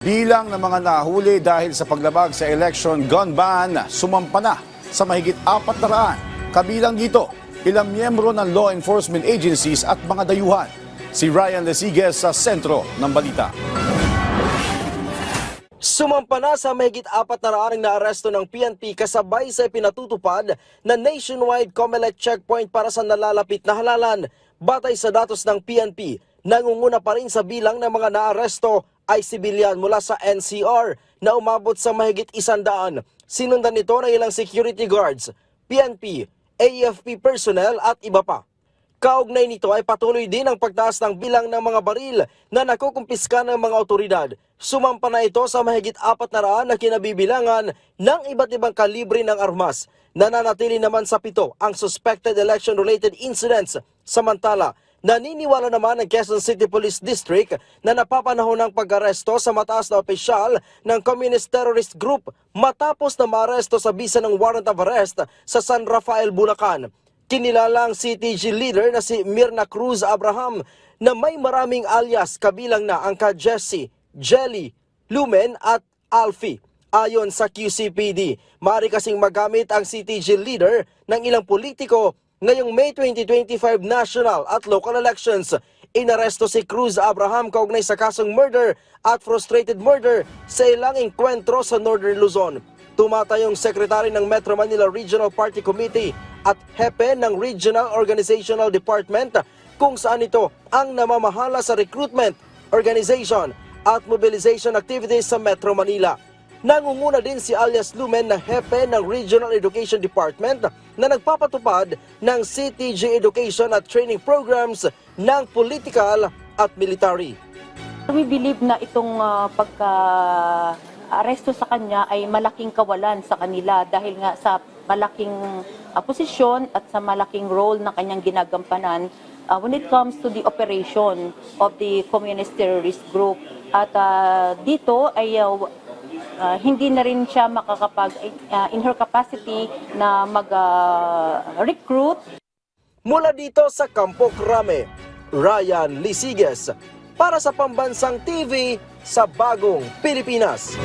Bilang ng mga nahuli dahil sa paglabag sa election gun ban, sumampa na sa mahigit 400. Kabilang dito, ilang miyembro ng law enforcement agencies at mga dayuhan. Si Ryan Lesigues sa sentro ng balita. Sumampa na sa mahigit 400 na aresto ng PNP kasabay sa pinatutupad na nationwide COMELEC checkpoint para sa nalalapit na halalan. Batay sa datos ng PNP, nangunguna pa rin sa bilang ng mga naaresto ay sibilyan mula sa NCR na umabot sa mahigit 100. Sinundan nito ng ilang security guards, PNP, AFP personnel at iba pa. Kaugnay nito ay patuloy din ang pagtaas ng bilang ng mga baril na nakukumpiska ng mga otoridad. Sumampa na ito sa mahigit 400 na kinabibilangan ng iba't ibang kalibre ng armas. Nananatili naman sa 7 ang suspected election-related incidents. Samantala, naniniwala naman ng Quezon City Police District na napapanahon ng pag-aresto sa mataas na opisyal ng Communist Terrorist Group matapos na maaresto sa bisa ng warrant of arrest sa San Rafael, Bulacan. Kinilalang CTG leader na si Mirna Cruz Abraham na may maraming alias kabilang na ang Jessie, Jelly, Lumen at Alfie. Ayon sa QCPD, maaari kasing magamit ang CTG leader ng ilang politiko ngayong May 2025 national at local elections. Inaresto si Cruz Abraham kaugnay sa kasong murder at frustrated murder sa ilang engkwentro sa Northern Luzon. Tumatayong sekretary ng Metro Manila Regional Party Committee at hepe ng Regional Organizational Department kung saan ito ang namamahala sa recruitment, organization at mobilization activities sa Metro Manila. Nangunguna din si alias Lumen na hepe ng Regional Education Department na nagpapatupad ng CTG Education at Training Programs ng political at military. We believe na itong pagka-aresto sa kanya ay malaking kawalan sa kanila dahil nga sa malaking posisyon at sa malaking role na kanyang ginagampanan when it comes to the operation of the communist terrorist group. At dito ay hindi na rin siya makakapag in her capacity na mag-recruit. Mula dito sa Campo Crame, Ryan Lesigues para sa Pambansang TV sa Bagong Pilipinas.